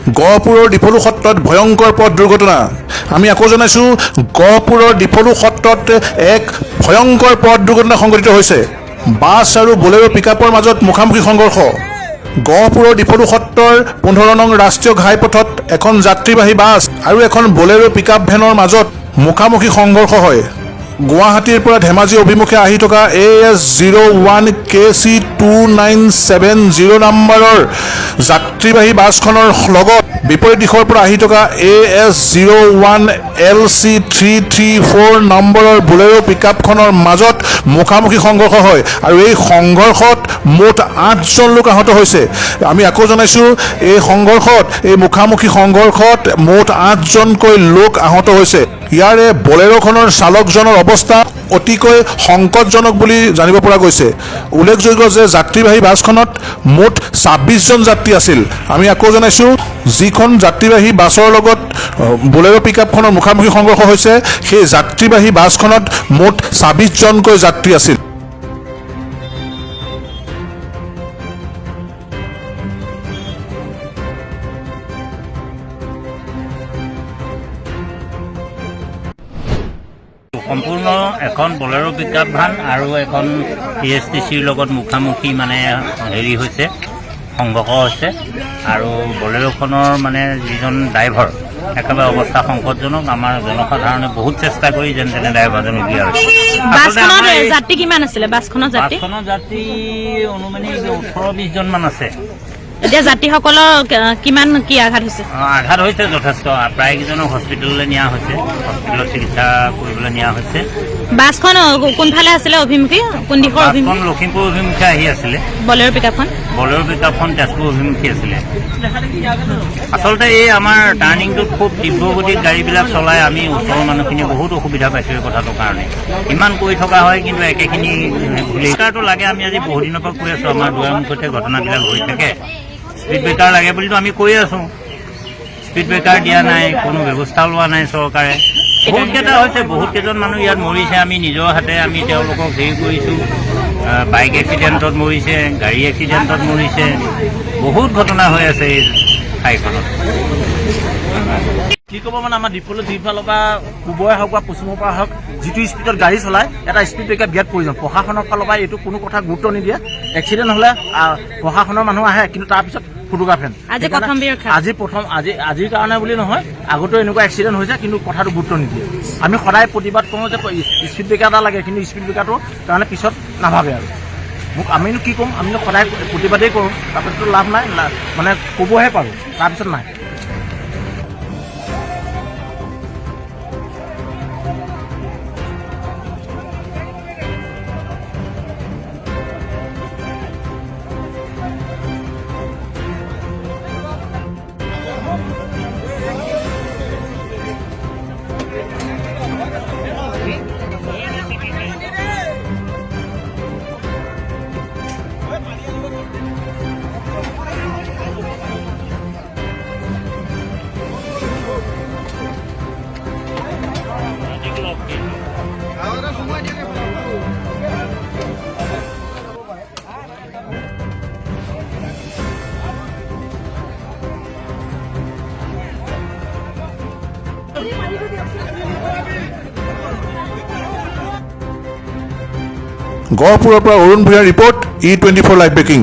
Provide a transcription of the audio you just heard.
গহপুৰৰ ডিফলু সত্ৰত ভয়ংকৰ পথ দুৰ্ঘটনা। আমি আকৌ জনাইছোঁ, গহপুৰৰ ডিফলু সত্ৰত এক ভয়ংকৰ পথ দুৰ্ঘটনা সংঘটিত হৈছে। বাছ আৰু বলেৰো পিকআপৰ মাজত মুখামুখি সংঘৰ্ষ। গহপুৰৰ ডিফলু সত্ৰৰ 15 নং ৰাষ্ট্ৰীয় ঘাইপথত এখন যাত্ৰীবাহী বাছ আৰু এখন বলেৰো পিকআপ ভেনৰ মাজত মুখামুখি সংঘৰ্ষ হয়। গুৱাহাটীৰ পৰা ধেমাজি অভিমুখে আহি থকা AS01 KC2970 নম্বৰৰ যাত্ৰীবাহী বাছখনৰ লগত বিপৰীত দিশৰ পৰা আহি থকা AS01 LC334 নম্বৰৰ বলেৰো পিকআপখনৰ মাজত মুখামুখি সংঘৰ্ষ হয় আৰু এই সংঘৰ্ষত মুঠ 8জন লোক আহত হৈছে। আমি আকৌ জনাইছোঁ, এই মুখামুখি সংঘৰ্ষত মুঠ 8জনকৈ লোক আহত হৈছে। ইয়াৰে বলেৰোখনৰ চালকজনৰ অৱস্থা অতিকৈ সংকটজনক বুলি জানিব পৰা গৈছে। উল্লেখযোগ্য যে যাত্ৰীবাহী বাছখনত মুঠ 26জন যাত্ৰী আছিল। আমি আকৌ জনাইছোঁ, যিখন যাত্ৰীবাহী বাছৰ লগত বলেৰো পিকআপখনৰ মুখামুখি সংঘৰ্ষ হৈছে, সেই যাত্ৰীবাহী বাছখনত মুঠ 26জনকৈ যাত্ৰী আছিল। সম্পূৰ্ণ এখন বলেৰো পিকআপ ভান আৰু এখন PSTCৰ লগত মুখামুখি হেৰি হৈছে, সংঘৰ্ষ হৈছে। আৰু বলেৰোখনৰ যিজন ড্ৰাইভাৰ একেবাৰে অৱস্থা সংকটজনক। আমাৰ জনসাধাৰণে বহুত চেষ্টা কৰি যেন তেনে ড্ৰাইভাৰজন উলিওৱা হৈছে। যাত্ৰী কিমান আছিলে? বাছখনৰ যাত্ৰী অনুমানিক 18-20 জন মান আছে। এতিয়া যাত্ৰীসকলৰ কিমান কি আঘাত হৈছে? আঘাত হৈছে যথেষ্ট। প্ৰায়কেইজনক হস্পিটেললৈ নিয়া হৈছে, হস্পিটেলত চিকিৎসা কৰিবলৈ নিয়া হৈছে। বাছখন কোনফালে আছিলে অভিমুখী? কোন দিশৰ অভিমুখী? লখিমপুৰ অভিমুখে আহি আছিলে। বলেৰো পিকআপখন তেজপুৰ অভিমুখী আছিলে। আচলতে এই আমাৰ টাৰ্ণিংটোত খুব তীব্ৰগতিত গাড়ীবিলাক চলাই আমি ওচৰৰ মানুহখিনি বহুত অসুবিধা পাইছোঁ এই কথাটোৰ কাৰণে। ইমান কৰি থকা হয়, কিন্তু একেখিনি ব্ৰেকাৰটো লাগে। আমি আজি বহু দিনৰ পৰা কৈ আছোঁ, আমাৰ দুৱাৰমুখতে ঘটনাবিলাক হৈ থাকে। স্পীড ব্ৰেকাৰ লাগে বুলিতো আমি কৈ আছোঁ। স্পীড ব্ৰেকাৰ দিয়া নাই, কোনো ব্যৱস্থা লোৱা নাই চৰকাৰে। বহুতকেইটা হৈছে, বহুত কেইজন মানুহ ইয়াত মৰিছে। আমি নিজৰ হাতে আমি তেওঁলোকক হেৰি কৰিছোঁ। বাইক এক্সিডেণ্টত মৰিছে, গাড়ী এক্সিডেণ্টত মৰিছে, বহুত ঘটনা হৈ আছে এই ঠাইখনত। কি ক'ব আমাৰ ডিফলু দুইফালৰ পৰা পূবৰে হওক বা পশ্চিমৰ পৰা হওক, যিটো স্পীডত গাড়ী চলায়, এটা স্পীড ব্ৰেকাৰ বিৰাট প্ৰয়োজন। প্ৰশাসনৰ ফালৰ পৰা এইটো কোনো কথা গুৰুত্ব নিদিয়ে। এক্সিডেণ্ট হ'লে প্ৰশাসনৰ মানুহ আহে, কিন্তু তাৰপিছত ফটোগ্ৰাফেন। আজিৰ কাৰণে বুলি নহয়, আগতেও এনেকুৱা এক্সিডেণ্ট হৈছে, কিন্তু কথাটো গুৰুত্ব নিদিয়ে। আমি সদায় প্ৰতিবাদ কৰোঁ যে স্পীড ব্ৰেকাৰ এটা লাগে, কিন্তু স্পীড ব্ৰেকাৰটোৰ কাৰণে পিছত নাভাবে আৰু। আমিনো কি ক'ম, আমিনো সদায় প্ৰতিবাদেই কৰোঁ, তাৰপিছতো লাভ নাই, ক'বহে পাৰোঁ, তাৰপিছত নাই। গহপুৰৰ পৰা অৰুণ ভূঞাৰ ৰিপৰ্ট, E24 লাইভ ব্ৰেকিং।